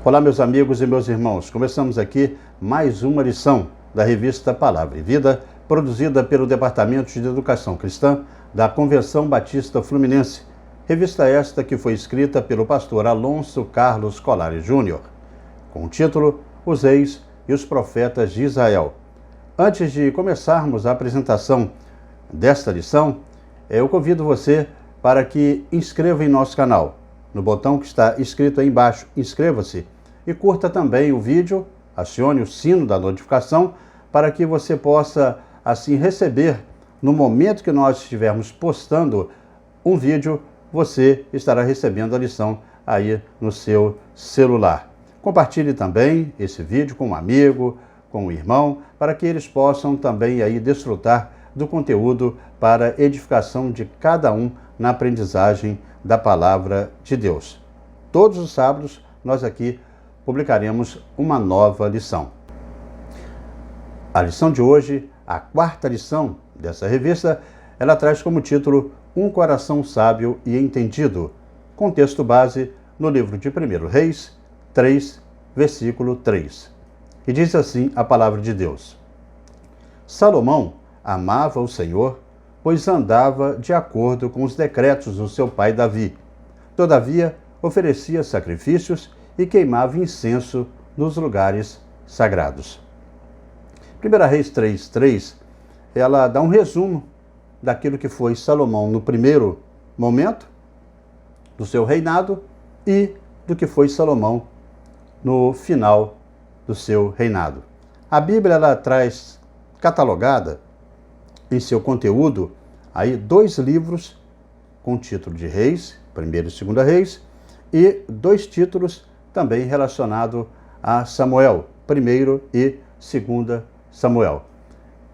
Olá, meus amigos e meus irmãos. Começamos aqui mais uma lição da revista Palavra e Vida, produzida pelo Departamento de Educação Cristã da Convenção Batista Fluminense. Revista esta que foi escrita pelo pastor Alonso Carlos Colari Júnior, com o título Os Reis e os Profetas de Israel. Antes de começarmos a apresentação desta lição, eu convido você para que inscreva em nosso canal. No botão que está escrito aí embaixo, inscreva-se e curta também o vídeo, acione o sino da notificação para que você possa assim receber, no momento que nós estivermos postando um vídeo, você estará recebendo a lição aí no seu celular. Compartilhe também esse vídeo com um amigo, com um irmão, para que eles possam também aí desfrutar do conteúdo para edificação de cada um na aprendizagem da Palavra de Deus. Todos os sábados nós aqui publicaremos uma nova lição. A lição de hoje, a quarta lição dessa revista, ela traz como título Um Coração Sábio e Entendido, com texto base no livro de 1 Reis 3, versículo 3. E diz assim a palavra de Deus: Salomão amava o Senhor, pois andava de acordo com os decretos do seu pai Davi. Todavia, oferecia sacrifícios e queimava incenso nos lugares sagrados. 1 Reis 3:3, ela dá um resumo daquilo que foi Salomão no primeiro momento do seu reinado e do que foi Salomão no final do seu reinado. A Bíblia ela traz catalogada em seu conteúdo aí 2 livros com o título de Reis, 1º e 2º Reis, e 2 títulos também relacionados a Samuel, 1º e 2º Samuel.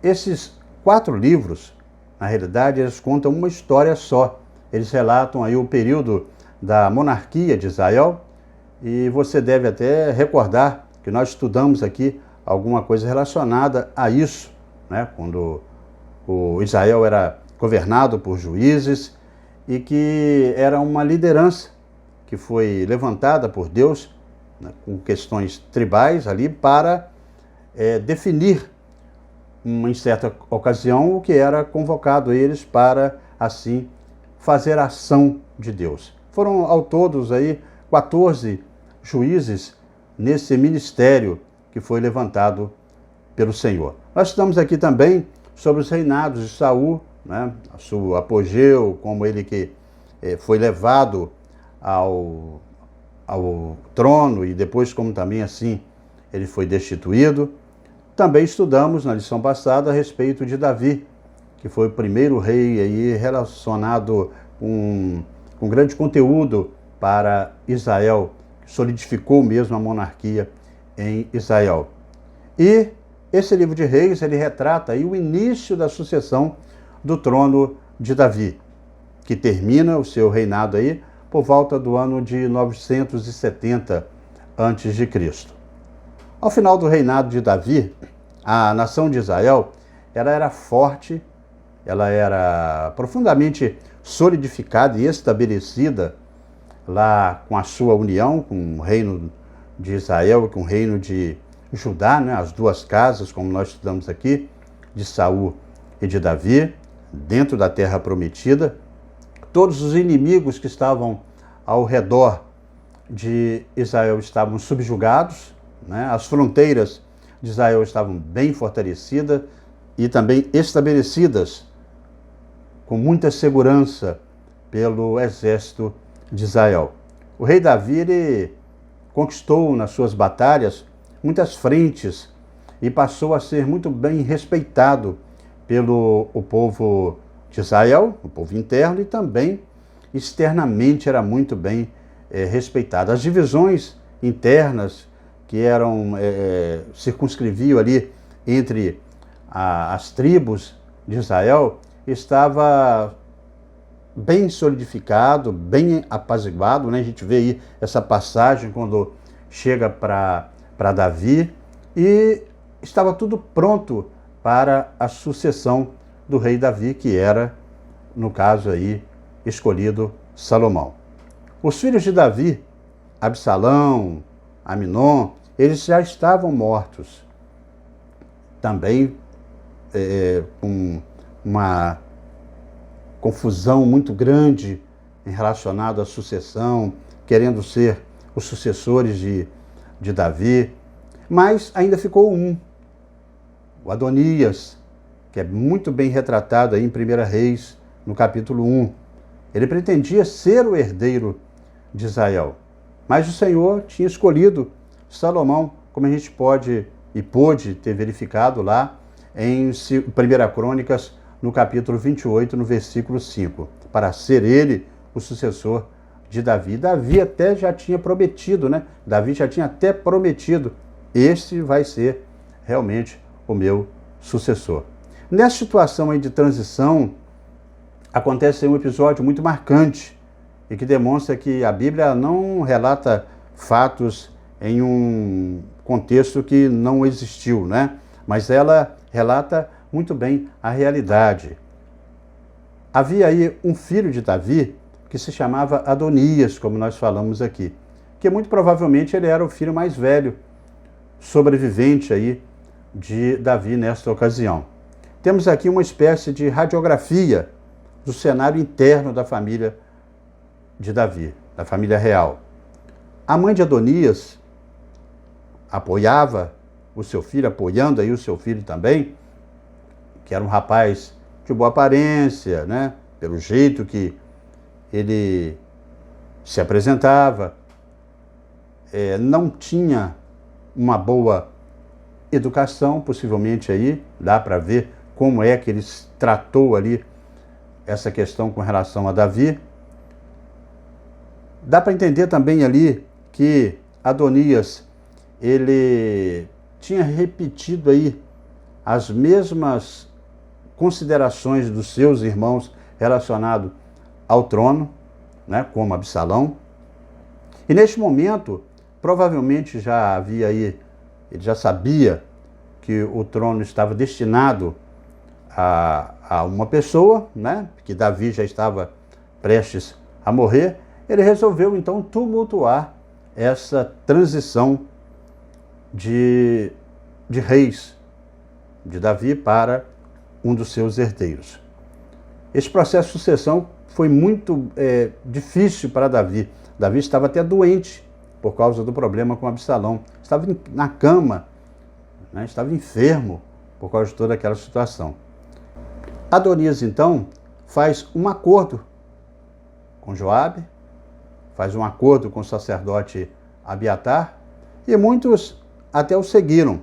Esses 4 livros, na realidade, eles contam uma história só. Eles relatam aí o período da monarquia de Israel, e você deve até recordar que nós estudamos aqui alguma coisa relacionada a isso, né? Quando o Israel era governado por juízes e que era uma liderança que foi levantada por Deus, né, com questões tribais ali para definir em certa ocasião o que era convocado eles para assim fazer a ação de Deus. Foram ao todos aí 14 juízes nesse ministério que foi levantado pelo Senhor. Nós estamos aqui também sobre os reinados de Saul, né? O seu apogeu, como ele que foi levado ao trono e depois como também assim ele foi destituído. Também estudamos na lição passada a respeito de Davi, que foi o primeiro rei aí relacionado com grande conteúdo para Israel, que solidificou mesmo a monarquia em Israel. E esse livro de Reis, ele retrata aí o início da sucessão do trono de Davi, que termina o seu reinado aí por volta do ano de 970 a.C. Ao final do reinado de Davi, a nação de Israel, ela era forte, ela era profundamente solidificada e estabelecida lá com a sua união com o reino de Israel e com o reino de Judá, né? As 2 casas, como nós estudamos aqui, de Saul e de Davi, dentro da terra prometida. Todos os inimigos que estavam ao redor de Israel estavam subjugados, né? As fronteiras de Israel estavam bem fortalecidas e também estabelecidas com muita segurança pelo exército de Israel. O rei Davi ele conquistou nas suas batalhas muitas frentes e passou a ser muito bem respeitado pelo o povo de Israel, o povo interno, e também externamente era muito bem respeitado. As divisões internas que eram circunscreviam ali entre as tribos de Israel estava bem solidificado, bem apaziguado, né? A gente vê aí essa passagem quando chega para Davi e estava tudo pronto para a sucessão do rei Davi, que era, no caso aí, escolhido Salomão. Os filhos de Davi, Absalão, Aminon, eles já estavam mortos. Também com uma confusão muito grande em relacionado à sucessão, querendo ser os sucessores de Davi. Mas ainda ficou um, o Adonias, que é muito bem retratado aí em 1 Reis, no capítulo 1. Ele pretendia ser o herdeiro de Israel, mas o Senhor tinha escolhido Salomão, como a gente pôde ter verificado lá em 1 Crônicas, no capítulo 28, no versículo 5, para ser ele o sucessor de Davi. Davi até já tinha prometido, né? Davi já tinha até prometido, este vai ser realmente o meu sucessor. Nessa situação aí de transição, acontece um episódio muito marcante e que demonstra que a Bíblia não relata fatos em um contexto que não existiu, né? Mas ela relata muito bem a realidade. Havia aí um filho de Davi que se chamava Adonias, como nós falamos aqui, que muito provavelmente ele era o filho mais velho, sobrevivente aí de Davi nesta ocasião. Temos aqui uma espécie de radiografia do cenário interno da família de Davi, da família real. A mãe de Adonias apoiava o seu filho, apoiando aí o seu filho também, que era um rapaz de boa aparência, né? Pelo jeito que ele se apresentava, não tinha uma boa educação, possivelmente aí, dá para ver como é que ele tratou ali essa questão com relação a Davi. Dá para entender também ali que Adonias, ele tinha repetido aí as mesmas considerações dos seus irmãos relacionado ao trono, né, como Absalão. E neste momento, provavelmente já havia aí, ele já sabia que o trono estava destinado a uma pessoa, né, que Davi já estava prestes a morrer. Ele resolveu então tumultuar essa transição de reis de Davi para um dos seus herdeiros. Esse processo de sucessão foi muito difícil para Davi. Davi estava até doente por causa do problema com Absalão. Estava na cama, né? Estava enfermo por causa de toda aquela situação. Adonias, então, faz um acordo com Joabe, faz um acordo com o sacerdote Abiatar, e muitos até o seguiram.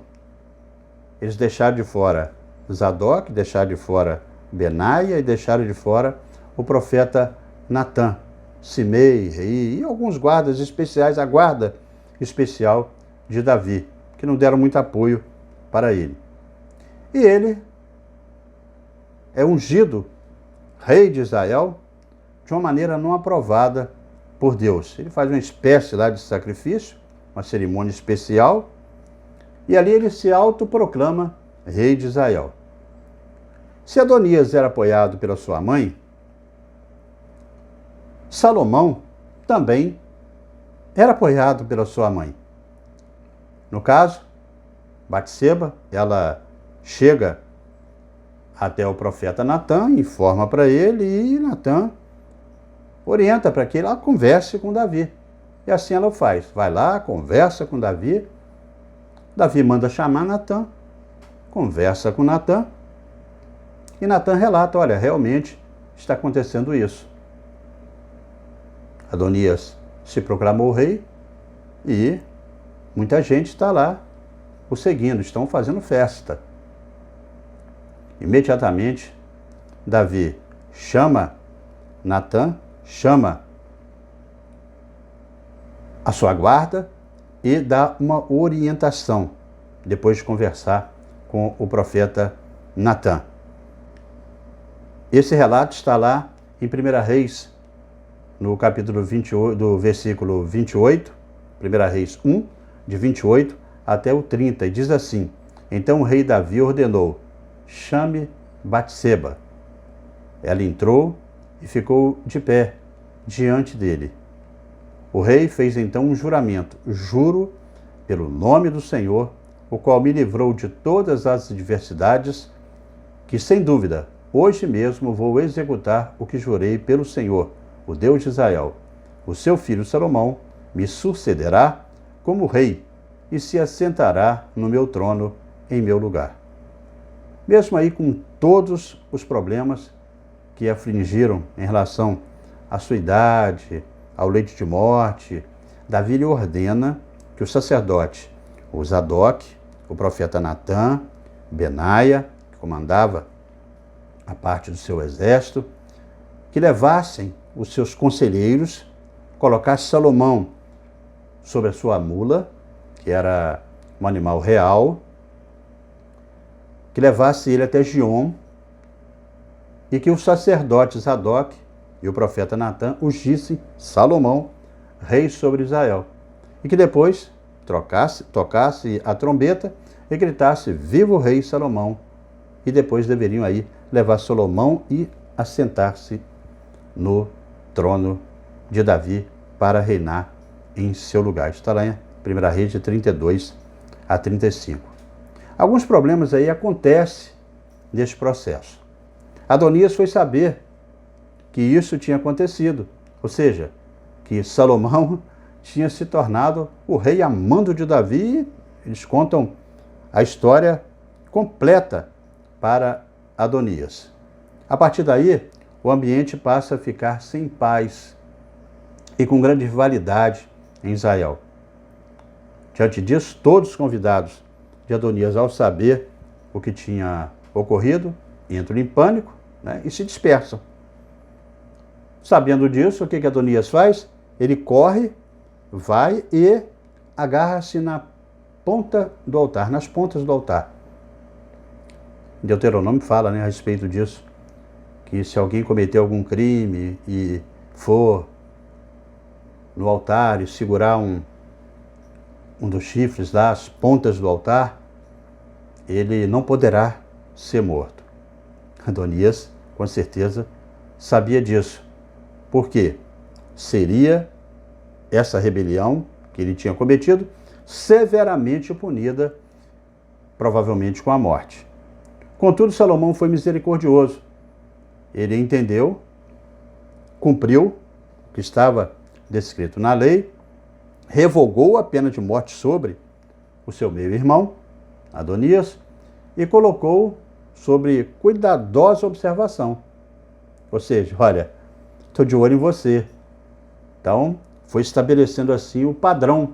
Eles deixaram de fora Zadok, deixaram de fora Benaia e deixaram de fora o profeta Natã, Simei, Rei e alguns guardas especiais, a guarda especial de Davi, que não deram muito apoio para ele. E ele é ungido rei de Israel de uma maneira não aprovada por Deus. Ele faz uma espécie lá de sacrifício, uma cerimônia especial, e ali ele se autoproclama rei de Israel. Se Adonias era apoiado pela sua mãe, Salomão também era apoiado pela sua mãe. No caso, Batseba, ela chega até o profeta Natã, informa para ele, e Natã orienta para que ele converse com Davi. E assim ela faz. Vai lá, conversa com Davi. Davi manda chamar Natã, conversa com Natã, e Natã relata, olha, realmente está acontecendo isso. Adonias se proclamou rei e muita gente está lá o seguindo, estão fazendo festa. Imediatamente, Davi chama Natã, chama a sua guarda e dá uma orientação, depois de conversar com o profeta Natã. Esse relato está lá em 1 Reis, no capítulo 28, do versículo 28, 1 Reis 1, de 28 até o 30, e diz assim: Então o rei Davi ordenou, chame Batseba. Ela entrou e ficou de pé diante dele. O rei fez então um juramento: juro pelo nome do Senhor, o qual me livrou de todas as adversidades, que sem dúvida, hoje mesmo vou executar o que jurei pelo Senhor, o Deus de Israel. O seu filho Salomão me sucederá como rei e se assentará no meu trono em meu lugar. Mesmo aí com todos os problemas que afligiram em relação à sua idade, ao leito de morte, Davi lhe ordena que o sacerdote, o Zadok, o profeta Natã, Benaia, que comandava a parte do seu exército, que levassem os seus conselheiros, colocasse Salomão sobre a sua mula, que era um animal real, que levasse ele até Giom, e que o sacerdote Zadok e o profeta Natã ungissem Salomão, rei sobre Israel, e que depois tocasse a trombeta e gritasse: viva o rei Salomão, e depois deveriam aí levar Salomão e assentar-se no trono de Davi para reinar em seu lugar. Está lá em 1 Reis de 32 a 35. Alguns problemas aí acontecem neste processo. Adonias foi saber que isso tinha acontecido, ou seja, que Salomão tinha se tornado o rei a mando de Davi. Eles contam a história completa para Adonias. A partir daí, o ambiente passa a ficar sem paz e com grande rivalidade em Israel. Diante disso, todos os convidados de Adonias, ao saber o que tinha ocorrido, entram em pânico, e se dispersam. Sabendo disso, o que Adonias faz? Ele corre, vai e agarra-se na ponta do altar, nas pontas do altar. Deuteronômio fala, a respeito disso, que se alguém cometer algum crime e for no altar e segurar um dos chifres das pontas do altar, ele não poderá ser morto. Adonias, com certeza, sabia disso. Por quê? Seria essa rebelião que ele tinha cometido severamente punida, provavelmente com a morte. Contudo, Salomão foi misericordioso. Ele entendeu, cumpriu o que estava descrito na lei, revogou a pena de morte sobre o seu meio-irmão, Adonias, e colocou sobre cuidadosa observação. Ou seja, olha, estou de olho em você. Então, foi estabelecendo assim o padrão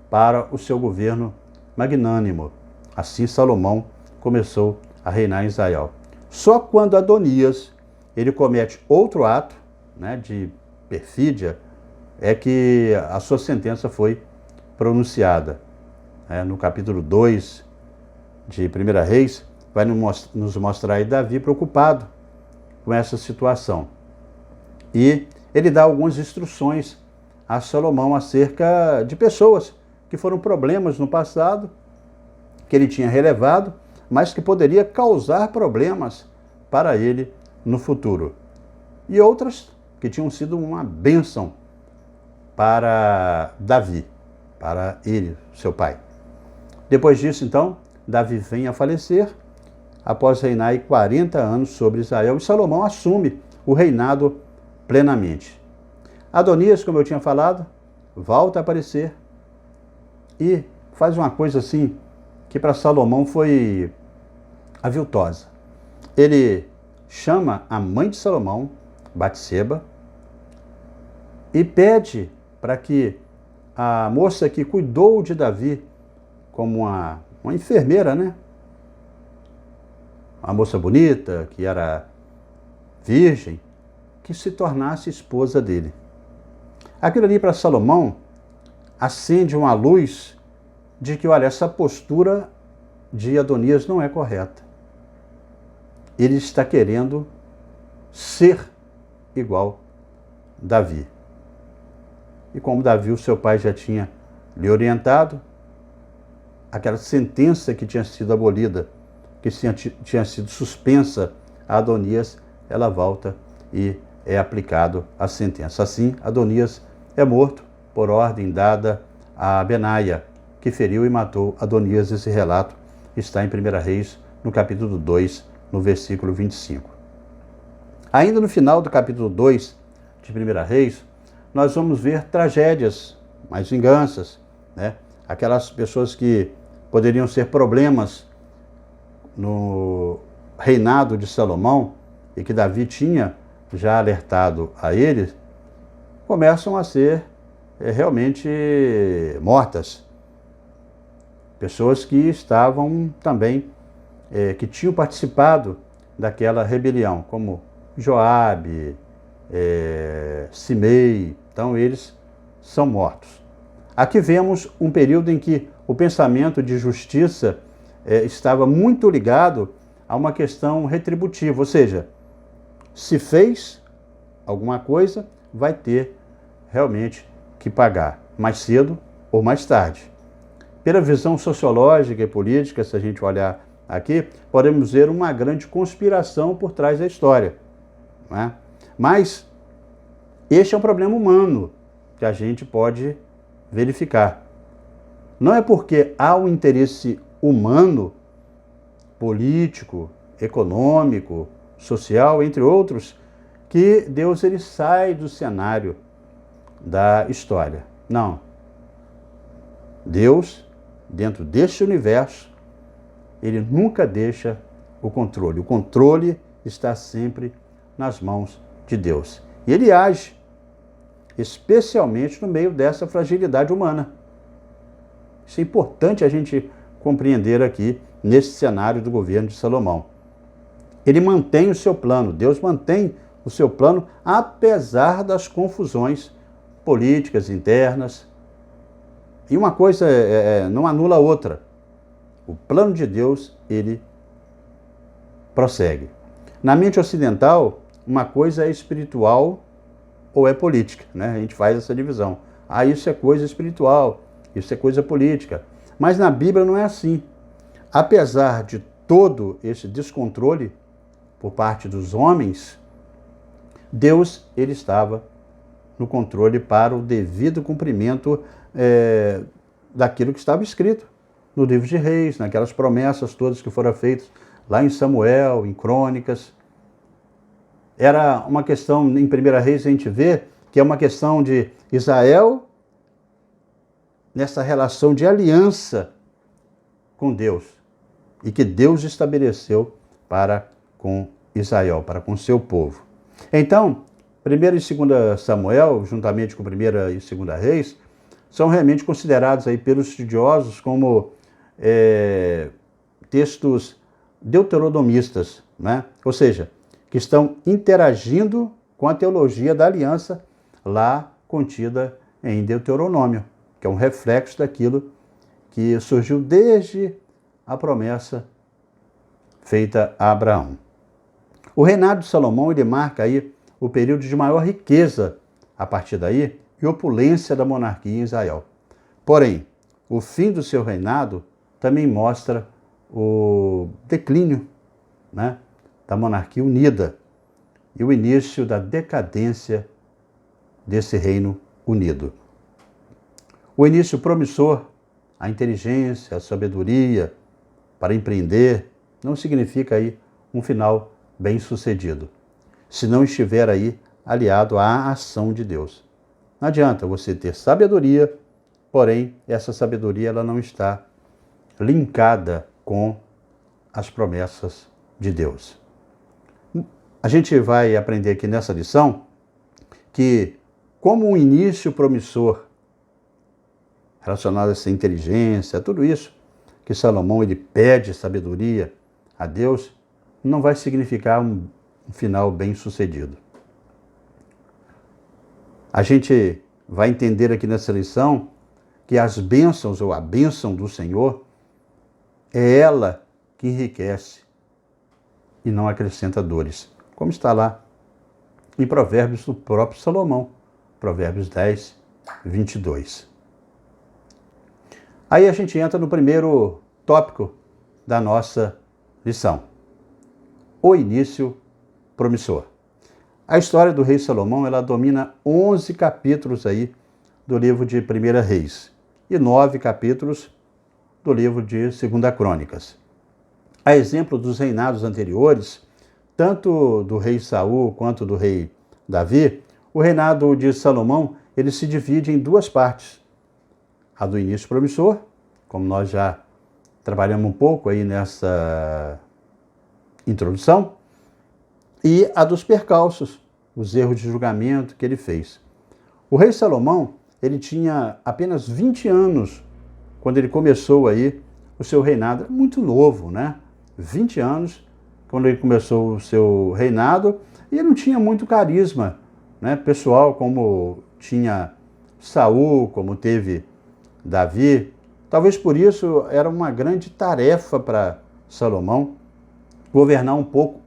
para o seu governo magnânimo. Assim, Salomão começou a reinar em Israel. Só quando Adonias ele comete outro ato de perfídia é que a sua sentença foi pronunciada. No capítulo 2 de 1 Reis, vai nos mostrar aí Davi preocupado com essa situação. E ele dá algumas instruções a Salomão acerca de pessoas que foram problemas no passado, que ele tinha relevado, mas que poderia causar problemas para ele no futuro. E outras que tinham sido uma bênção para Davi, para ele, seu pai. Depois disso, então, Davi vem a falecer, após reinar 40 anos sobre Israel, e Salomão assume o reinado plenamente. Adonias, como eu tinha falado, volta a aparecer e faz uma coisa assim que para Salomão foi aviltosa. Ele chama a mãe de Salomão, Batseba, e pede para que a moça que cuidou de Davi como uma enfermeira, uma moça bonita, que era virgem, que se tornasse esposa dele. Aquilo ali para Salomão acende uma luz de que, olha, essa postura de Adonias não é correta. Ele está querendo ser igual Davi. E como Davi, o seu pai, já tinha lhe orientado, aquela sentença que tinha sido abolida, que tinha sido suspensa a Adonias, ela volta e é aplicado a sentença. Assim, Adonias é morto por ordem dada a Benaia, que feriu e matou Adonias. Esse relato está em 1 Reis, no capítulo 2, no versículo 25. Ainda no final do capítulo 2 de 1 Reis, nós vamos ver tragédias, mais vinganças, né? Aquelas pessoas que poderiam ser problemas no reinado de Salomão e que Davi tinha já alertado a eles, começam a ser realmente mortas. Pessoas que estavam também, que tinham participado daquela rebelião, como Joabe, Simei. Então eles são mortos. Aqui vemos um período em que o pensamento de justiça estava muito ligado a uma questão retributiva, ou seja, se fez alguma coisa, vai ter realmente que pagar, mais cedo ou mais tarde. Pela visão sociológica e política, se a gente olhar aqui, podemos ver uma grande conspiração por trás da história, né? Mas este é um problema humano que a gente pode verificar. Não é porque há um interesse humano, político, econômico, social, entre outros, que Deus ele sai do cenário da história. Não. Deus, dentro deste universo, ele nunca deixa o controle. O controle está sempre nas mãos de Deus. E ele age, especialmente no meio dessa fragilidade humana. Isso é importante a gente compreender aqui, nesse cenário do governo de Salomão. Ele mantém o seu plano, Deus mantém o seu plano, apesar das confusões políticas internas. E uma coisa não anula a outra. O plano de Deus, ele prossegue. Na mente ocidental, uma coisa é espiritual ou é política, né? A gente faz essa divisão. Isso é coisa espiritual, isso é coisa política. Mas na Bíblia não é assim. Apesar de todo esse descontrole por parte dos homens, Deus ele estava no controle para o devido cumprimento daquilo que estava escrito no livro de Reis, naquelas promessas todas que foram feitas lá em Samuel, em Crônicas. Era uma questão, em 1 Reis a gente vê que é uma questão de Israel nessa relação de aliança com Deus e que Deus estabeleceu para com Israel, para com seu povo. Então, 1 e 2 Samuel, juntamente com 1 e 2 Reis, são realmente considerados aí pelos estudiosos como textos deuteronomistas, né? Ou seja, que estão interagindo com a teologia da aliança lá contida em Deuteronômio, que é um reflexo daquilo que surgiu desde a promessa feita a Abraão. O reinado de Salomão ele marca aí o período de maior riqueza a partir daí e opulência da monarquia em Israel. Porém, o fim do seu reinado também mostra o declínio, né, da monarquia unida e o início da decadência desse reino unido. O início promissor, a inteligência, a sabedoria para empreender, não significa aí um final bem-sucedido, se não estiver aí aliado à ação de Deus. Não adianta você ter sabedoria, porém essa sabedoria ela não está linkada com as promessas de Deus. A gente vai aprender aqui nessa lição que, como um início promissor relacionado a essa inteligência, tudo isso que Salomão ele pede sabedoria a Deus, não vai significar um final bem-sucedido. A gente vai entender aqui nessa lição que as bênçãos ou a bênção do Senhor é ela que enriquece e não acrescenta dores, como está lá em Provérbios do próprio Salomão, Provérbios 10, 22. Aí a gente entra no primeiro tópico da nossa lição, o início promissor. A história do rei Salomão, ela domina 11 capítulos aí do livro de 1 Reis e 9 capítulos do livro de 2 Crônicas. A exemplo dos reinados anteriores, tanto do rei Saul quanto do rei Davi, o reinado de Salomão ele se divide em duas partes. A do início promissor, como nós já trabalhamos um pouco aí nessa introdução, e a dos percalços, os erros de julgamento que ele fez. O rei Salomão, ele tinha apenas 20 anos quando ele começou aí o seu reinado. Era muito novo, né? 20 anos quando ele começou o seu reinado, e ele não tinha muito carisma, né, pessoal, como tinha Saul, como teve Davi. Talvez por isso era uma grande tarefa para Salomão governar um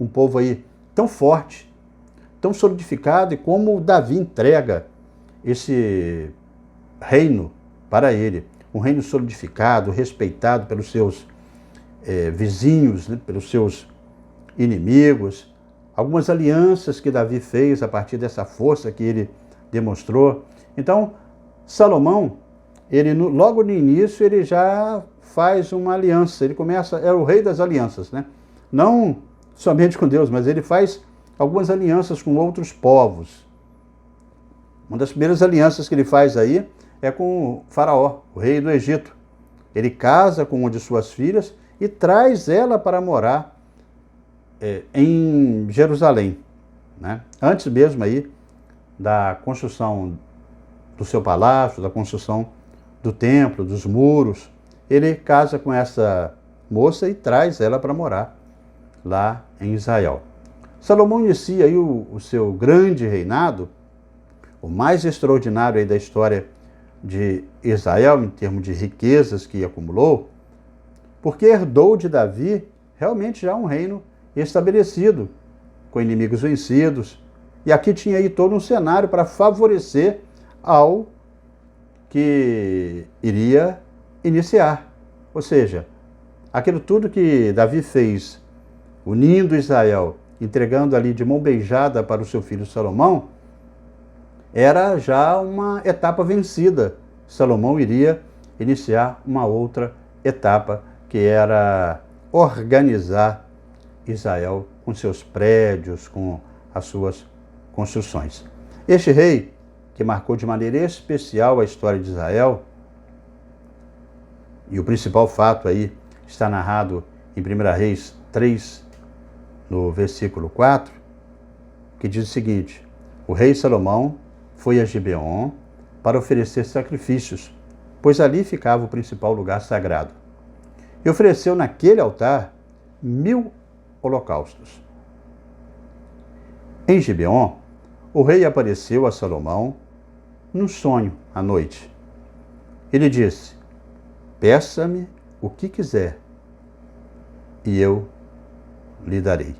povo aí tão forte, tão solidificado, e como Davi entrega esse reino para ele, um reino solidificado, respeitado pelos seus vizinhos, né, pelos seus inimigos, algumas alianças que Davi fez a partir dessa força que ele demonstrou. Então, Salomão, ele logo no início, ele já faz uma aliança, ele começa, é o rei das alianças, né? Não somente com Deus, mas ele faz algumas alianças com outros povos. Uma das primeiras alianças que ele faz aí é com o Faraó, o rei do Egito. Ele casa com uma de suas filhas e traz ela para morar em Jerusalém, né? Antes mesmo aí da construção do seu palácio, da construção do templo, dos muros, ele casa com essa moça e traz ela para morar lá em Israel. Salomão inicia aí o seu grande reinado, o mais extraordinário aí da história de Israel, em termos de riquezas que acumulou, porque herdou de Davi realmente já um reino estabelecido, com inimigos vencidos. E aqui tinha aí todo um cenário para favorecer ao que iria iniciar. Ou seja, aquilo tudo que Davi fez, unindo Israel, entregando ali de mão beijada para o seu filho Salomão, era já uma etapa vencida. Salomão iria iniciar uma outra etapa, que era organizar Israel com seus prédios, com as suas construções. Este rei, que marcou de maneira especial a história de Israel, e o principal fato aí está narrado em 1 Reis 3, no versículo 4, que diz o seguinte: o rei Salomão foi a Gibeon para oferecer sacrifícios, pois ali ficava o principal lugar sagrado. E ofereceu naquele altar 1000 holocaustos. Em Gibeon, o rei apareceu a Salomão num sonho à noite. Ele disse: peça-me o que quiser, e eu lhe darei.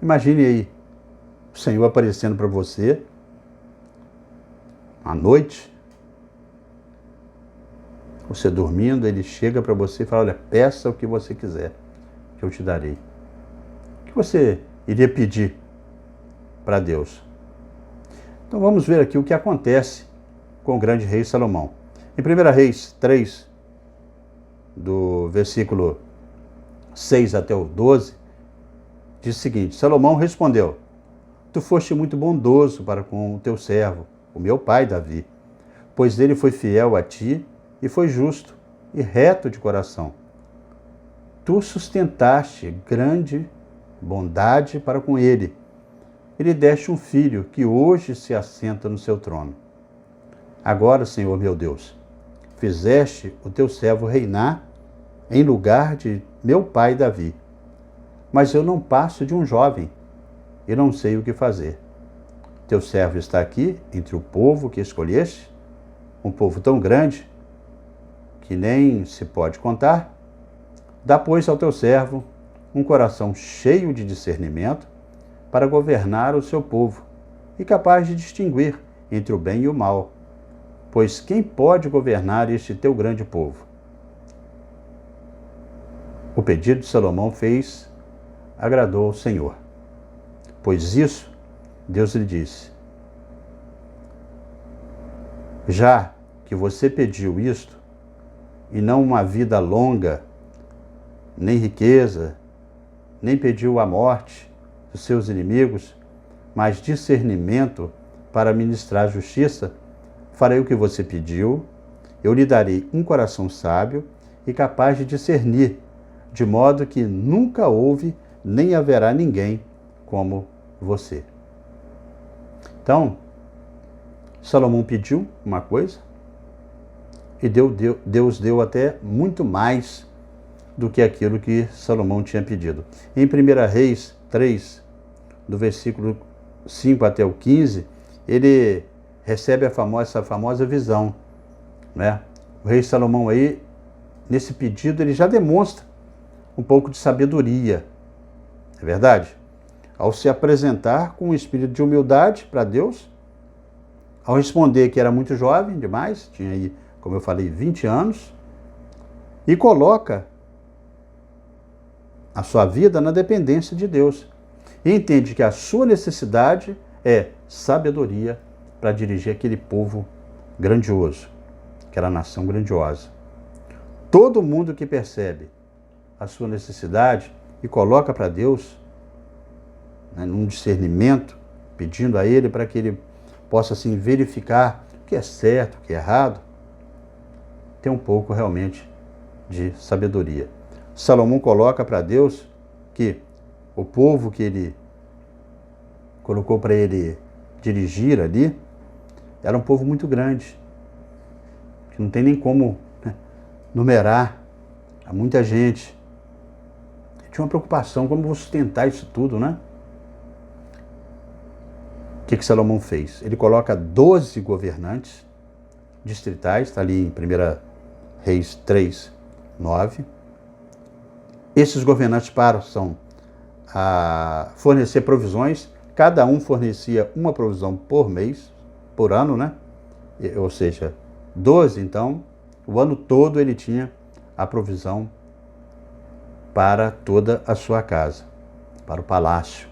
Imagine aí o Senhor aparecendo para você à noite, você dormindo, ele chega para você e fala: olha, peça o que você quiser, que eu te darei. O que você iria pedir para Deus? Então vamos ver aqui o que acontece com o grande rei Salomão. Em 1 Reis 3, do versículo 6 até o 12, diz o seguinte: Salomão respondeu: tu foste muito bondoso para com o teu servo, o meu pai Davi, pois ele foi fiel a ti e foi justo e reto de coração. Tu sustentaste grande bondade para com ele, e lhe deste um filho que hoje se assenta no seu trono. Agora, Senhor meu Deus, fizeste o teu servo reinar em lugar de meu pai Davi. Mas eu não passo de um jovem e não sei o que fazer. Teu servo está aqui entre o povo que escolheste, um povo tão grande que nem se pode contar. Dá, pois, ao teu servo um coração cheio de discernimento para governar o seu povo e capaz de distinguir entre o bem e o mal. Pois quem pode governar este teu grande povo? O pedido de Salomão agradou ao Senhor. Pois isso, Deus lhe disse: já que você pediu isto, e não uma vida longa, nem riqueza, nem pediu a morte dos seus inimigos, mas discernimento para ministrar justiça, farei o que você pediu, eu lhe darei um coração sábio e capaz de discernir, de modo que nunca houve nem haverá ninguém como você. Então, Salomão pediu uma coisa e Deus deu até muito mais do que aquilo que Salomão tinha pedido. Em 1 Reis 3, do versículo 5 até o 15, ele recebe essa famosa visão, né? O rei Salomão aí, nesse pedido, ele já demonstra um pouco de sabedoria, é verdade? Ao se apresentar com um espírito de humildade para Deus, ao responder que era muito jovem demais, tinha aí, como eu falei, 20 anos, e coloca a sua vida na dependência de Deus. E entende que a sua necessidade é sabedoria para dirigir aquele povo grandioso, aquela nação grandiosa. Todo mundo que percebe a sua necessidade e coloca para Deus, né, num discernimento, pedindo a Ele para que Ele possa assim verificar o que é certo, o que é errado, tem um pouco realmente de sabedoria. Salomão coloca para Deus que o povo que ele colocou para ele dirigir ali era um povo muito grande, que não tem nem como, né, numerar, há muita gente. Ele tinha uma preocupação, como vou sustentar isso tudo, né? O que Salomão fez? Ele coloca 12 governantes distritais, está ali em 1 Reis 3, 9. Esses governantes passam a fornecer provisões, cada um fornecia uma provisão por mês, por ano, né? Ou seja, 12, então, o ano todo ele tinha a provisão para toda a sua casa, para o palácio.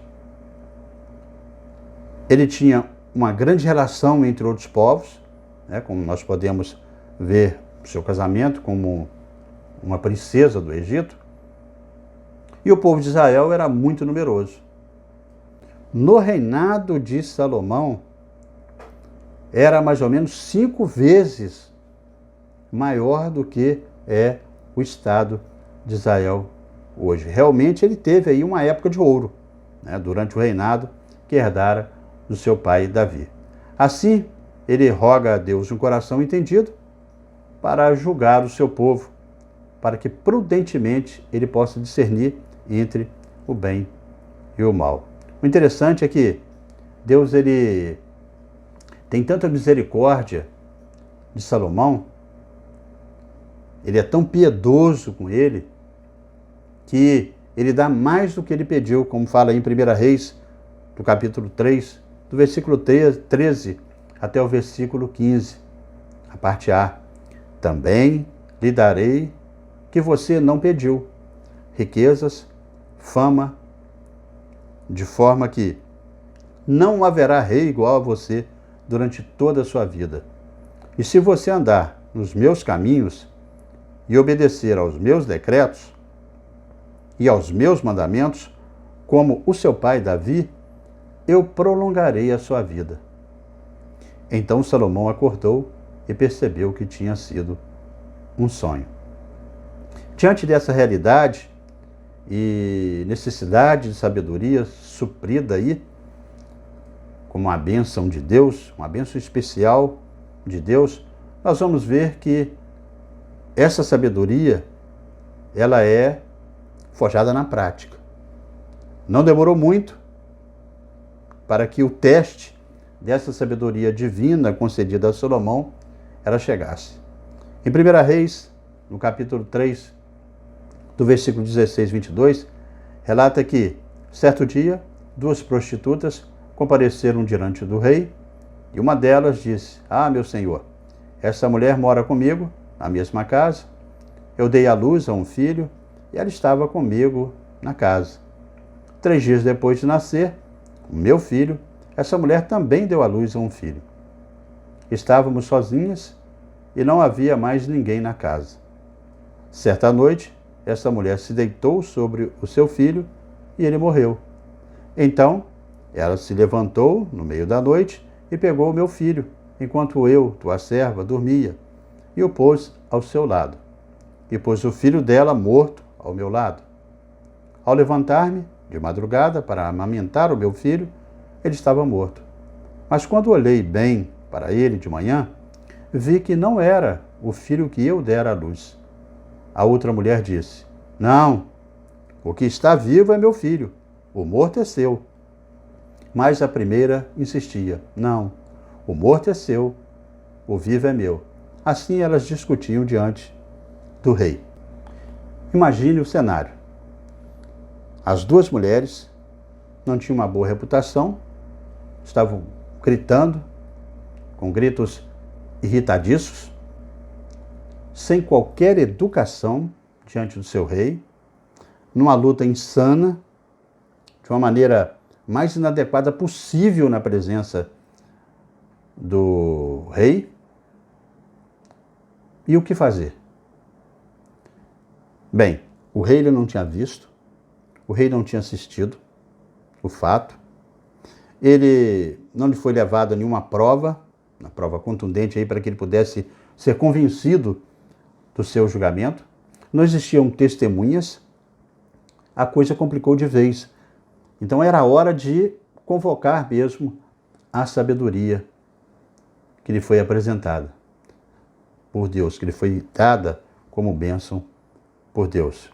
Ele tinha uma grande relação entre outros povos, né? Como nós podemos ver o seu casamento como uma princesa do Egito, e o povo de Israel era muito numeroso. No reinado de Salomão, era mais ou menos 5 vezes maior do que é o Estado de Israel hoje. Realmente ele teve aí uma época de ouro, né, durante o reinado que herdara do seu pai Davi. Assim, ele roga a Deus um coração entendido para julgar o seu povo, para que prudentemente ele possa discernir entre o bem e o mal. O interessante é que Deus ele tem tanta misericórdia de Salomão, ele é tão piedoso com ele, que ele dá mais do que ele pediu, como fala em 1 Reis, do capítulo 3, do versículo 13 até o versículo 15, a parte A. Também lhe darei que você não pediu, riquezas, fama, de forma que não haverá rei igual a você durante toda a sua vida. E se você andar nos meus caminhos e obedecer aos meus decretos e aos meus mandamentos, como o seu pai Davi, eu prolongarei a sua vida. Então Salomão acordou e percebeu que tinha sido um sonho. Diante dessa realidade e necessidade de sabedoria suprida aí, como uma bênção de Deus, uma bênção especial de Deus, nós vamos ver que essa sabedoria, ela é forjada na prática. Não demorou muito para que o teste dessa sabedoria divina concedida a Salomão, ela chegasse. Em 1 Reis, no capítulo 3, do versículo 16, 22, relata que, certo dia, 2 prostitutas compareceram diante do rei, e uma delas disse: Ah, meu senhor, essa mulher mora comigo, na mesma casa, eu dei à luz a um filho, e ela estava comigo na casa. 3 dias depois de nascer, o meu filho, essa mulher também deu à luz a um filho. Estávamos sozinhas, e não havia mais ninguém na casa. Certa noite, essa mulher se deitou sobre o seu filho e ele morreu. Então, ela se levantou no meio da noite e pegou o meu filho, enquanto eu, tua serva, dormia, e o pôs ao seu lado. E pôs o filho dela morto ao meu lado. Ao levantar-me de madrugada para amamentar o meu filho, ele estava morto. Mas quando olhei bem para ele de manhã, vi que não era o filho que eu dera à luz. A outra mulher disse: Não, o que está vivo é meu filho, o morto é seu. Mas a primeira insistia: Não, o morto é seu, o vivo é meu. Assim elas discutiam diante do rei. Imagine o cenário. As duas mulheres não tinham uma boa reputação, estavam gritando, com gritos irritadiços, sem qualquer educação diante do seu rei, numa luta insana, de uma maneira mais inadequada possível na presença do rei. E o que fazer? Bem, o rei ele não tinha visto, o rei não tinha assistido o fato, ele não lhe foi levado a nenhuma prova, uma prova contundente aí para que ele pudesse ser convencido do seu julgamento. Não existiam testemunhas, a coisa complicou de vez. Então era hora de convocar mesmo a sabedoria que lhe foi apresentada por Deus, que lhe foi dada como bênção por Deus.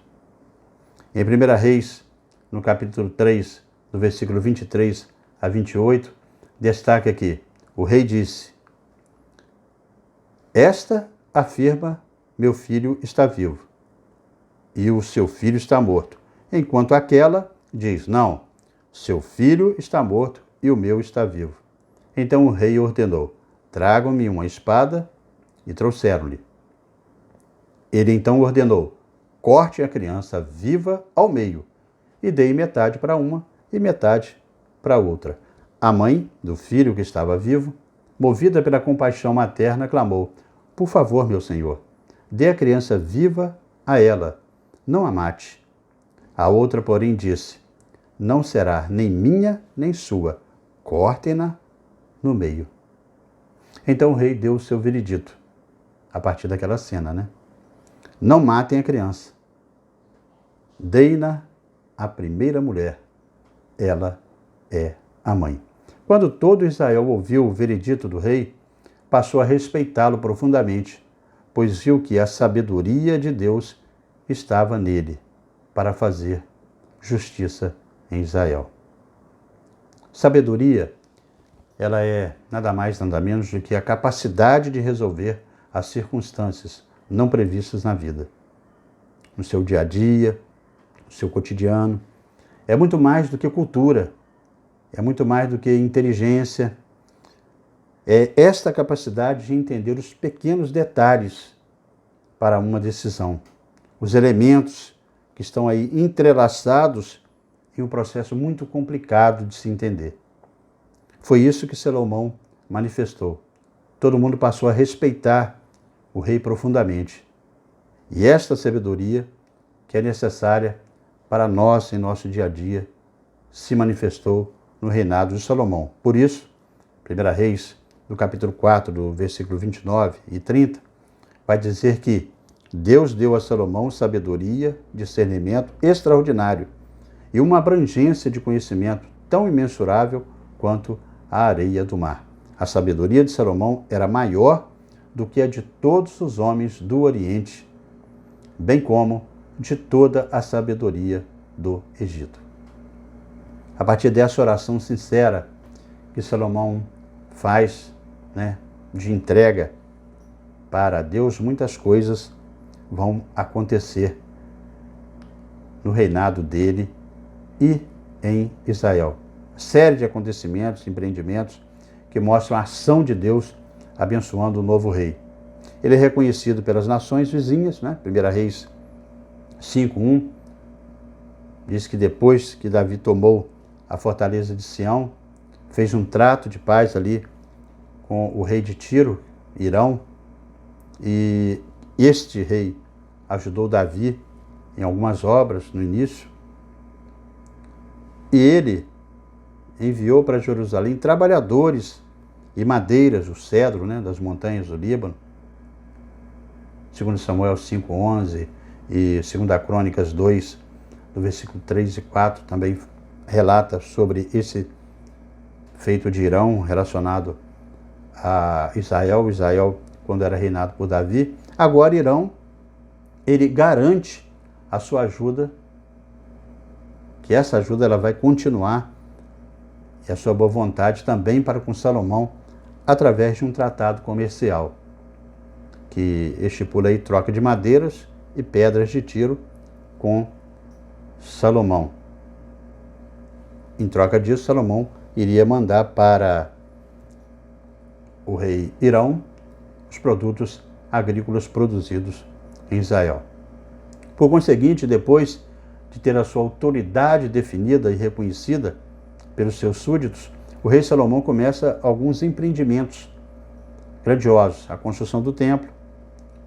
Em 1 Reis, no capítulo 3, do versículo 23 a 28, destaca aqui: o rei disse: Esta afirma, meu filho está vivo, e o seu filho está morto. Enquanto aquela diz: Não, seu filho está morto e o meu está vivo. Então o rei ordenou: Tragam-me uma espada, e trouxeram-lhe. Ele então ordenou: Corte a criança viva ao meio, e dei metade para uma e metade para outra. A mãe do filho que estava vivo, movida pela compaixão materna, clamou: Por favor, meu senhor, dê a criança viva a ela, não a mate. A outra, porém, disse: Não será nem minha nem sua, cortem-na no meio. Então o rei deu o seu veredito, a partir daquela cena, né? Não matem a criança. Dei-na à primeira mulher. Ela é a mãe. Quando todo Israel ouviu o veredito do rei, passou a respeitá-lo profundamente, pois viu que a sabedoria de Deus estava nele para fazer justiça em Israel. Sabedoria, ela é nada mais, nada menos do que a capacidade de resolver as circunstâncias não previstas na vida, no seu dia a dia, no seu cotidiano. É muito mais do que cultura, é muito mais do que inteligência. É esta capacidade de entender os pequenos detalhes para uma decisão, os elementos que estão aí entrelaçados em um processo muito complicado de se entender. Foi isso que Salomão manifestou. Todo mundo passou a respeitar o rei profundamente. E esta sabedoria, que é necessária para nós em nosso dia a dia, se manifestou no reinado de Salomão. Por isso, 1 Reis, no capítulo 4, do versículo 29 e 30, vai dizer que Deus deu a Salomão sabedoria, discernimento extraordinário e uma abrangência de conhecimento tão imensurável quanto a areia do mar. A sabedoria de Salomão era maior do que a de todos os homens do Oriente, bem como de toda a sabedoria do Egito. A partir dessa oração sincera que Salomão faz, de entrega para Deus, muitas coisas vão acontecer no reinado dele e em Israel. Série de acontecimentos, empreendimentos que mostram a ação de Deus abençoando o novo rei. Ele é reconhecido pelas nações vizinhas, 1 Reis 5:1 diz que depois que Davi tomou a fortaleza de Sião, fez um trato de paz ali com o rei de Tiro, Irão, e este rei ajudou Davi em algumas obras no início. E ele enviou para Jerusalém trabalhadores e madeiras, o cedro, das montanhas do Líbano. 2 Samuel 5:11 e 2 Crônicas 2, do versículo 3 e 4, também relata sobre esse feito de Irão relacionado a Israel quando era reinado por Davi. Agora Irão, ele garante a sua ajuda, que essa ajuda ela vai continuar, e a sua boa vontade também para com Salomão, através de um tratado comercial, que estipula aí troca de madeiras e pedras de tiro com Salomão. Em troca disso, Salomão iria mandar para o rei Irão os produtos agrícolas produzidos em Israel. Por conseguinte, depois de ter a sua autoridade definida e reconhecida pelos seus súditos, o rei Salomão começa alguns empreendimentos grandiosos. A construção do templo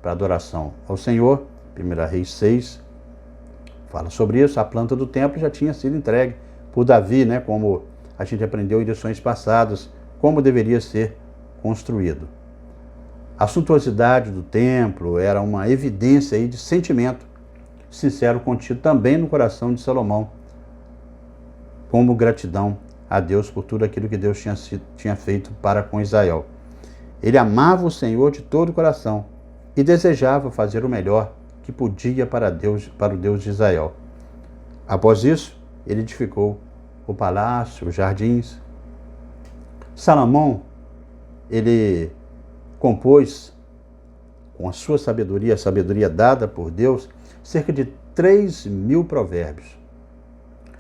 para adoração ao Senhor, 1 Reis 6, fala sobre isso. A planta do templo já tinha sido entregue por Davi, como a gente aprendeu em lições passadas, como deveria ser construído. A suntuosidade do templo era uma evidência aí de sentimento sincero contido também no coração de Salomão, como gratidão a Deus por tudo aquilo que Deus tinha feito para com Israel. Ele amava o Senhor de todo o coração e desejava fazer o melhor que podia para o Deus de Israel. Após isso, ele edificou o palácio, os jardins. Salomão, ele compôs, com a sua sabedoria, a sabedoria dada por Deus, cerca de 3.000 provérbios.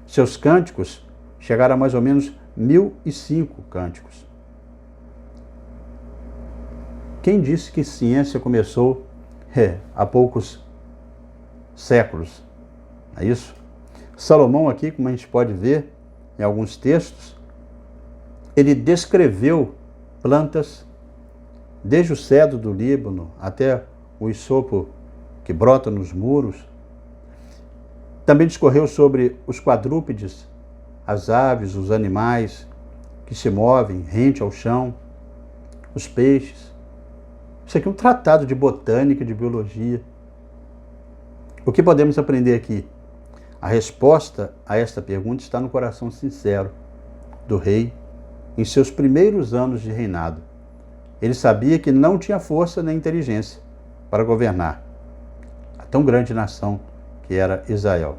Seus cânticos chegaram a mais ou menos 1.005 cânticos. Quem disse que ciência começou há poucos séculos? Não é isso? Salomão aqui, como a gente pode ver em alguns textos, ele descreveu plantas, desde o cedro do Líbano até o hisopo que brota nos muros. Também discorreu sobre os quadrúpedes, as aves, os animais que se movem rente ao chão, os peixes. Isso aqui é um tratado de botânica, de biologia. O que podemos aprender aqui? A resposta a esta pergunta está no coração sincero do rei em seus primeiros anos de reinado. Ele sabia que não tinha força nem inteligência para governar a tão grande nação que era Israel.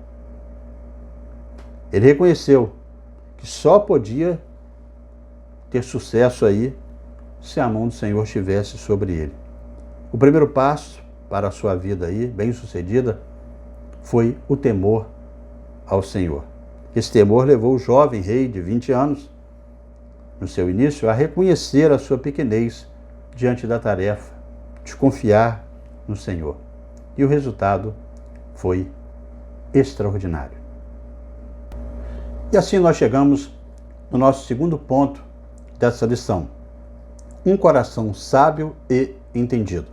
Ele reconheceu que só podia ter sucesso aí se a mão do Senhor estivesse sobre ele. O primeiro passo para a sua vida aí, bem-sucedida, foi o temor ao Senhor. Esse temor levou o jovem rei de 20 anos, no seu início, a reconhecer a sua pequenez diante da tarefa de confiar no Senhor. E o resultado foi extraordinário. E assim nós chegamos no nosso segundo ponto dessa lição: um coração sábio e entendido.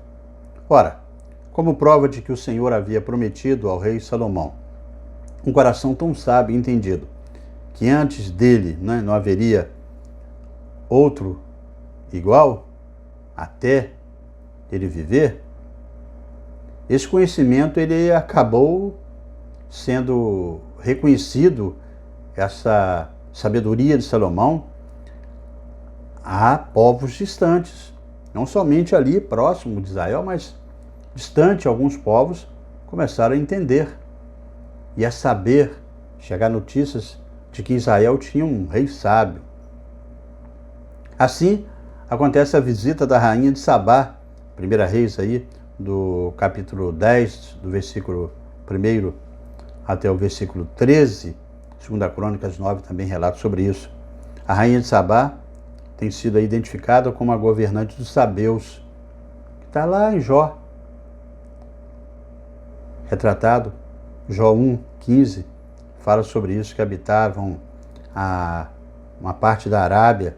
Ora, como prova de que o Senhor havia prometido ao rei Salomão um coração tão sábio e entendido, que antes dele não haveria outro igual, até ele viver, esse conhecimento ele acabou sendo reconhecido, essa sabedoria de Salomão, a povos distantes, não somente ali próximo de Israel, mas distante. Alguns povos começaram a entender e a saber, chegar notícias de que Israel tinha um rei sábio. Assim, acontece a visita da rainha de Sabá, 1 Reis aí, do capítulo 10, do versículo 1 até o versículo 13, 2 Crônicas 9 também relata sobre isso. A rainha de Sabá tem sido identificada como a governante dos sabeus, que está lá em Jó, retratado. Jó 1:15 fala sobre isso, que habitavam uma parte da Arábia,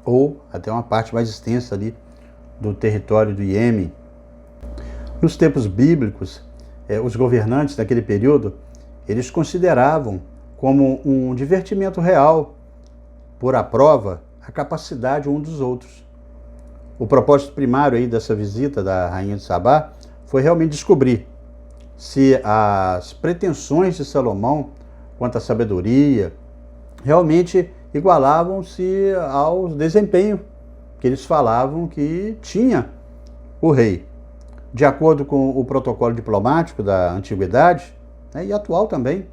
ou até uma parte mais extensa ali do território do Iêmen. Nos tempos bíblicos, os governantes daquele período, eles consideravam como um divertimento real pôr à prova a capacidade um dos outros. O propósito primário aí dessa visita da rainha de Sabá foi realmente descobrir se as pretensões de Salomão quanto à sabedoria realmente igualavam-se ao desempenho que eles falavam que tinha o rei. De acordo com o protocolo diplomático da antiguidade, e atual também,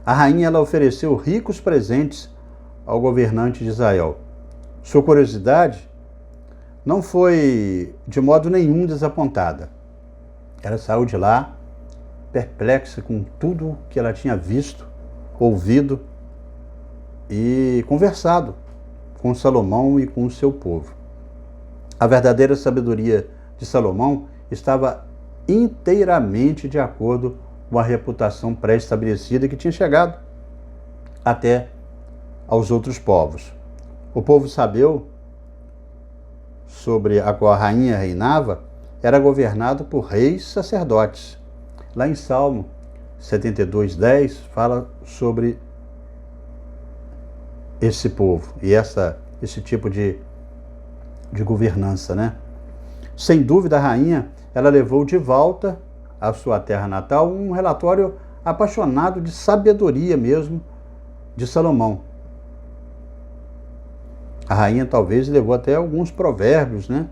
a rainha ela ofereceu ricos presentes ao governante de Israel. Sua curiosidade não foi de modo nenhum desapontada. Ela saiu de lá perplexa com tudo que ela tinha visto, ouvido e conversado com Salomão e com o seu povo. A verdadeira sabedoria de Salomão estava inteiramente de acordo com a reputação pré-estabelecida que tinha chegado até aos outros povos. O povo sabeu sobre a qual a rainha reinava era governado por reis sacerdotes. Lá em Salmo 72:10 fala sobre esse povo e esse tipo de governança, né? Sem dúvida, a rainha ela levou de volta à sua terra natal um relatório apaixonado de sabedoria mesmo de Salomão. A rainha talvez levou até alguns provérbios, né?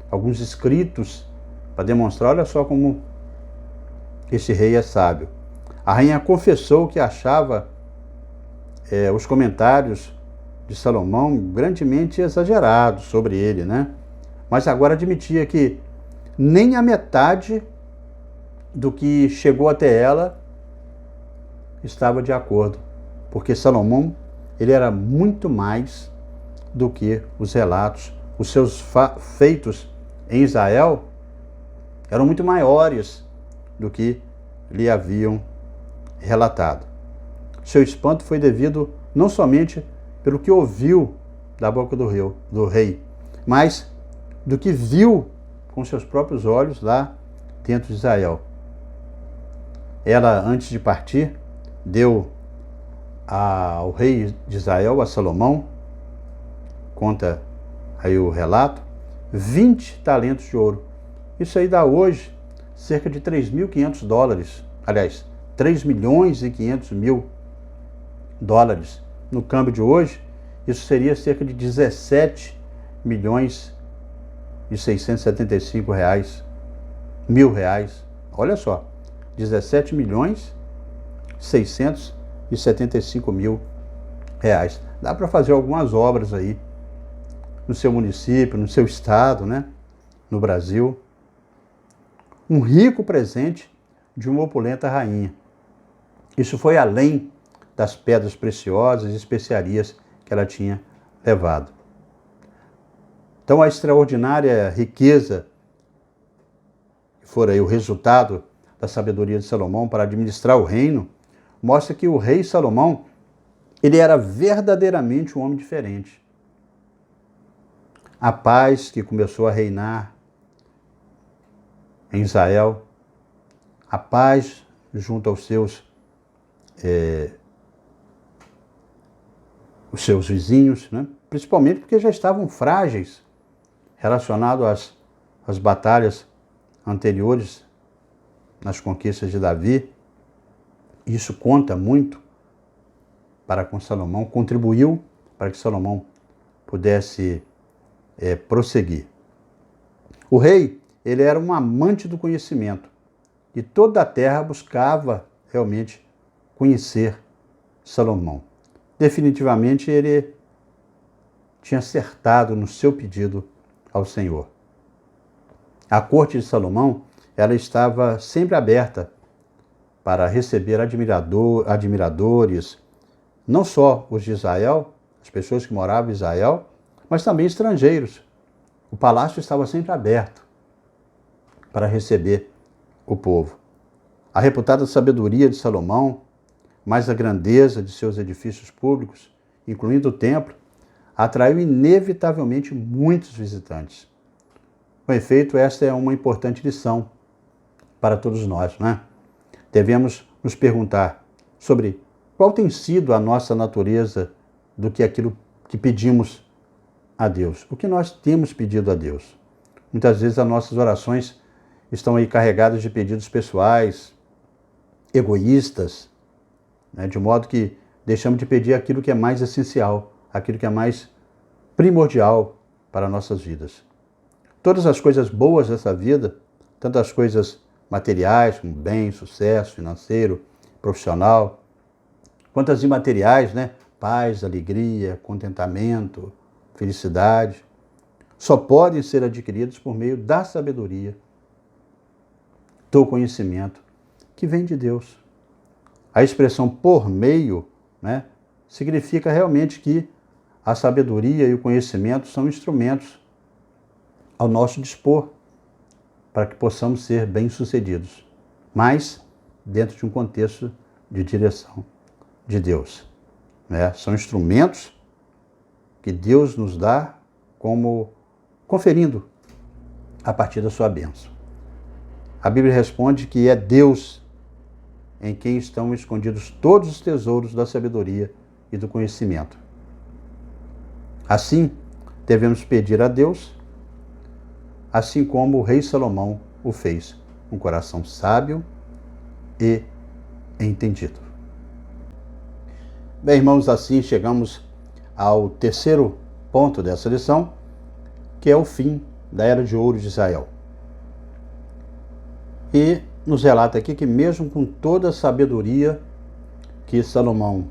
Alguns escritos para demonstrar, olha só como esse rei é sábio. A rainha confessou que achava os comentários de Salomão grandemente exagerados sobre ele, né? Mas agora admitia que nem a metade do que chegou até ela estava de acordo, porque Salomão ele era muito mais do que os relatos, os seus feitos em Israel eram muito maiores do que lhe haviam relatado. Seu espanto foi devido não somente pelo que ouviu da boca do rei, mas do que viu com seus próprios olhos lá dentro de Israel. Ela, antes de partir, deu ao rei de Israel, a Salomão, conta aí o relato, 20 talentos de ouro. Isso aí dá hoje cerca de $3.500. Aliás, 3.500.000 no câmbio de hoje, isso seria cerca de 17.675.000 reais. Olha só, 17.675.000 reais. Dá para fazer algumas obras aí no seu município, no seu estado, né? No Brasil. Um rico presente de uma opulenta rainha. Isso foi além das pedras preciosas e especiarias que ela tinha levado. Então, a extraordinária riqueza, que for aí o resultado da sabedoria de Salomão para administrar o reino, mostra que o rei Salomão, ele era verdadeiramente um homem diferente. A paz que começou a reinar em Israel, a paz junto aos seus vizinhos, né? Principalmente porque já estavam frágeis relacionados às batalhas anteriores nas conquistas de Davi. Isso conta muito para com Salomão, contribuiu para que Salomão pudesse prosseguir. O rei, ele era um amante do conhecimento e toda a terra buscava realmente conhecer Salomão. Definitivamente ele tinha acertado no seu pedido ao Senhor. A corte de Salomão, ela estava sempre aberta para receber admiradores, não só os de Israel, as pessoas que moravam em Israel, mas também estrangeiros. O palácio estava sempre aberto para receber o povo. A reputada sabedoria de Salomão, mais a grandeza de seus edifícios públicos, incluindo o templo, atraiu inevitavelmente muitos visitantes. Com efeito, esta é uma importante lição para todos nós, né? Devemos nos perguntar sobre qual tem sido a nossa natureza do que aquilo que pedimos a Deus. O que nós temos pedido a Deus? Muitas vezes as nossas orações estão aí carregadas de pedidos pessoais, egoístas, né? De modo que deixamos de pedir aquilo que é mais essencial, aquilo que é mais primordial para nossas vidas. Todas as coisas boas dessa vida, tanto as coisas materiais, como bem, sucesso financeiro, profissional, quanto as imateriais, né? Paz, alegria, contentamento, felicidade, só podem ser adquiridos por meio da sabedoria, do conhecimento que vem de Deus. A expressão por meio, né, significa realmente que a sabedoria e o conhecimento são instrumentos ao nosso dispor para que possamos ser bem-sucedidos, mas dentro de um contexto de direção de Deus, né? São instrumentos que Deus nos dá como conferindo a partir da sua bênção. A Bíblia responde que é Deus em quem estão escondidos todos os tesouros da sabedoria e do conhecimento. Assim, devemos pedir a Deus, assim como o rei Salomão o fez, um coração sábio e entendido. Bem, irmãos, assim chegamos ao terceiro ponto dessa lição, que é o fim da Era de Ouro de Israel. E nos relata aqui que mesmo com toda a sabedoria que Salomão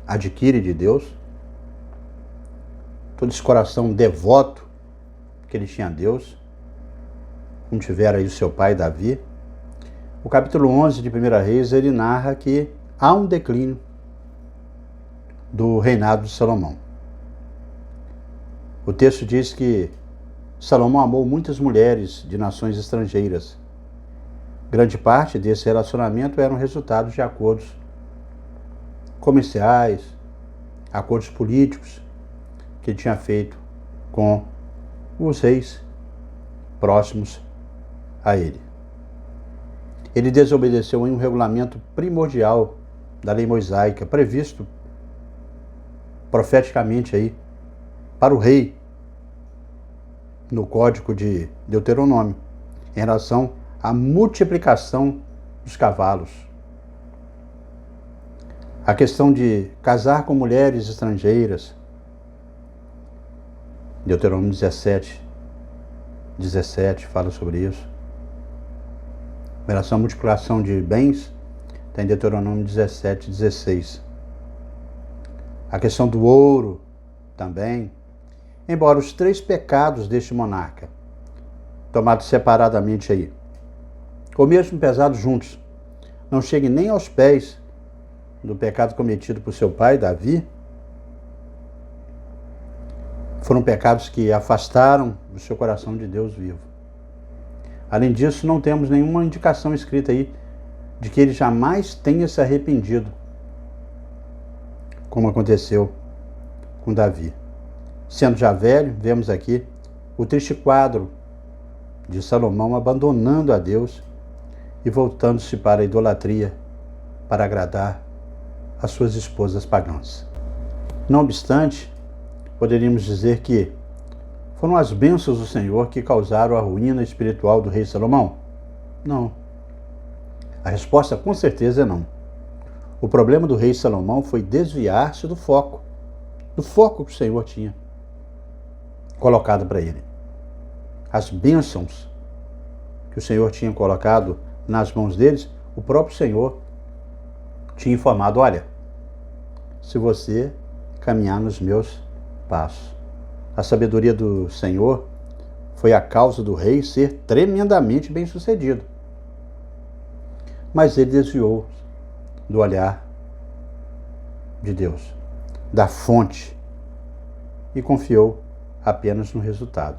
adquire de Deus, todo esse coração devoto que ele tinha a Deus, como tivera aí o seu pai Davi, o capítulo 11 de 1 Reis, ele narra que há um declínio do reinado de Salomão. O texto diz que Salomão amou muitas mulheres de nações estrangeiras. Grande parte desse relacionamento eram resultados de acordos comerciais, acordos políticos que ele tinha feito com os reis próximos a ele. Ele desobedeceu em um regulamento primordial da lei mosaica, previsto profeticamente aí para o rei no Código de Deuteronômio, em relação à multiplicação dos cavalos. A questão de casar com mulheres estrangeiras, Deuteronômio 17 fala sobre isso. Em relação à multiplicação de bens, tem Deuteronômio 17:16. A questão do ouro também. Embora os três pecados deste monarca, tomados separadamente aí, ou mesmo pesados juntos, não cheguem nem aos pés do pecado cometido por seu pai, Davi, foram pecados que afastaram do seu coração de Deus vivo. Além disso, não temos nenhuma indicação escrita aí de que ele jamais tenha se arrependido, como aconteceu com Davi. Sendo já velho, vemos aqui o triste quadro de Salomão abandonando a Deus e voltando-se para a idolatria para agradar as suas esposas pagãs. Não obstante, poderíamos dizer que foram as bênçãos do Senhor que causaram a ruína espiritual do rei Salomão? Não. A resposta com certeza é não. O problema do rei Salomão foi desviar-se do foco que o Senhor tinha colocado para ele. As bênçãos que o Senhor tinha colocado nas mãos deles, o próprio Senhor tinha informado: olha, se você caminhar nos meus passos. A sabedoria do Senhor foi a causa do rei ser tremendamente bem-sucedido. Mas ele desviou do olhar de Deus, da fonte, e confiou apenas no resultado.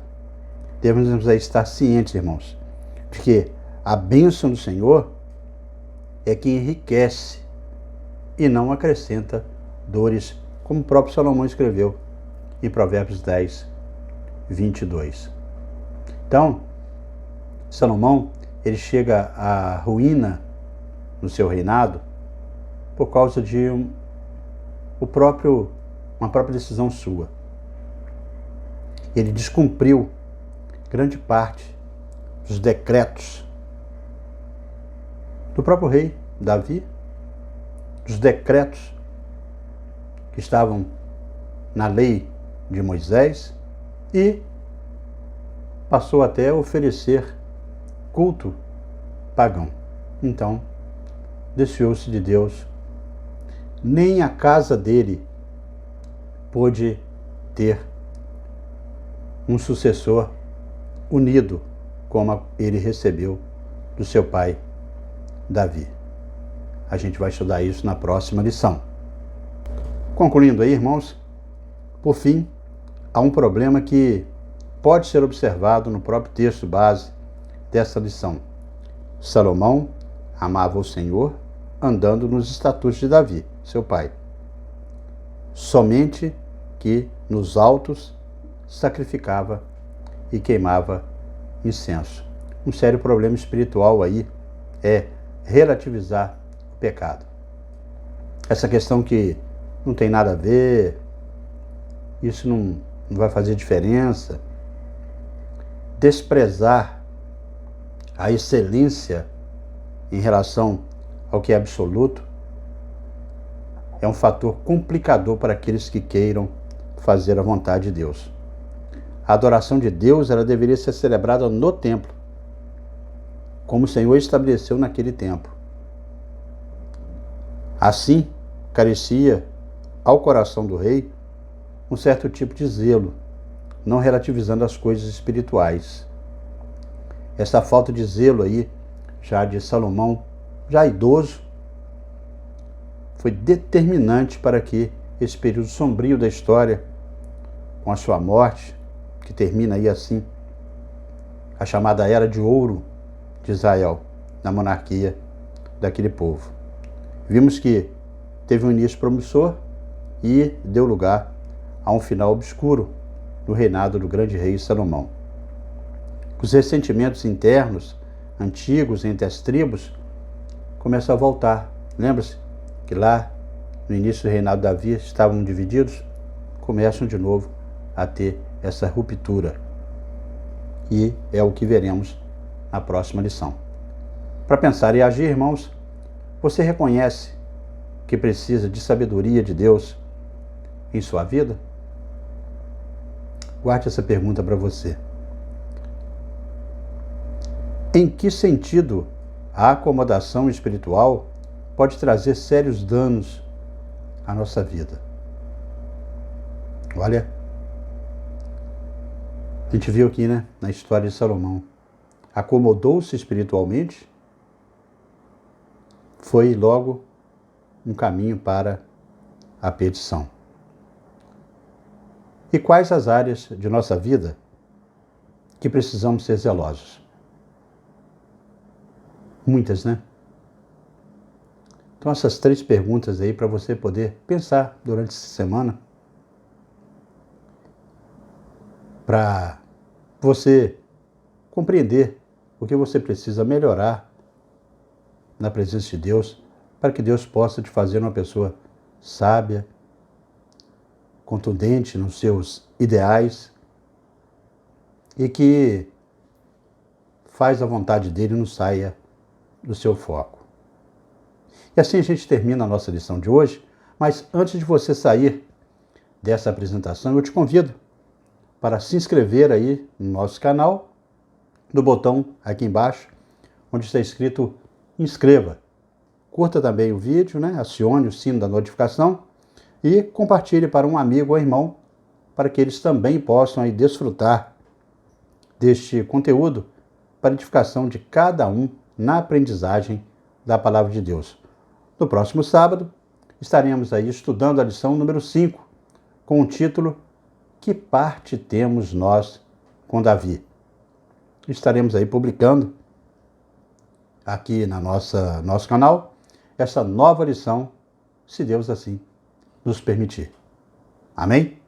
Devemos estar cientes, irmãos, de que a bênção do Senhor é que enriquece e não acrescenta dores, como o próprio Salomão escreveu em Provérbios 10:22. Então, Salomão, ele chega à ruína no seu reinado por causa de uma própria decisão sua. Ele descumpriu grande parte dos decretos do próprio rei Davi, dos decretos que estavam na lei de Moisés, e passou até a oferecer culto pagão. Então, desfiou-se de Deus. Nem a casa dele pôde ter um sucessor unido como ele recebeu do seu pai Davi. A gente vai estudar isso na próxima lição. Concluindo aí, irmãos, por fim, há um problema que pode ser observado no próprio texto base dessa lição. Salomão amava o Senhor andando nos estatutos de Davi, seu pai. Somente que nos altos sacrificava e queimava incenso. Um sério problema espiritual aí é relativizar o pecado. Essa questão que não tem nada a ver, isso não vai fazer diferença. Desprezar a excelência em relação ao que é absoluto é um fator complicador para aqueles que queiram fazer a vontade de Deus. A adoração de Deus, ela deveria ser celebrada no templo, como o Senhor estabeleceu naquele tempo. Assim, carecia ao coração do rei um certo tipo de zelo, não relativizando as coisas espirituais. Essa falta de zelo aí, já de Salomão, já idoso, foi determinante para que esse período sombrio da história, com a sua morte, que termina aí assim, a chamada Era de Ouro de Israel, na monarquia daquele povo. Vimos que teve um início promissor e deu lugar a um final obscuro no reinado do grande rei Salomão. Os ressentimentos internos, antigos entre as tribos, começam a voltar. Lembra-se que lá no início do reinado de Davi estavam divididos? Começam de novo a ter essa ruptura. E é o que veremos na próxima lição. Para pensar e agir, irmãos, você reconhece que precisa de sabedoria de Deus em sua vida? Guarde essa pergunta para você. Em que sentido a acomodação espiritual pode trazer sérios danos à nossa vida? Olha, a gente viu aqui, né, na história de Salomão, acomodou-se espiritualmente, foi logo um caminho para a perdição. E quais as áreas de nossa vida que precisamos ser zelosos? Muitas, né? Então essas 3 perguntas aí para você poder pensar durante essa semana, para você compreender o que você precisa melhorar na presença de Deus, para que Deus possa te fazer uma pessoa sábia, contundente nos seus ideais e que faz a vontade dele e não saia do seu foco. E assim a gente termina a nossa lição de hoje, mas antes de você sair dessa apresentação, eu te convido para se inscrever aí no nosso canal, no botão aqui embaixo, onde está escrito inscreva. Curta também o vídeo, né? Acione o sino da notificação e compartilhe para um amigo ou irmão, para que eles também possam aí desfrutar deste conteúdo para edificação de cada um na aprendizagem da Palavra de Deus. No próximo sábado, estaremos aí estudando a lição número 5, com o título Que parte temos nós com Davi? Estaremos aí publicando aqui na nosso canal essa nova lição, se Deus assim nos permitir. Amém?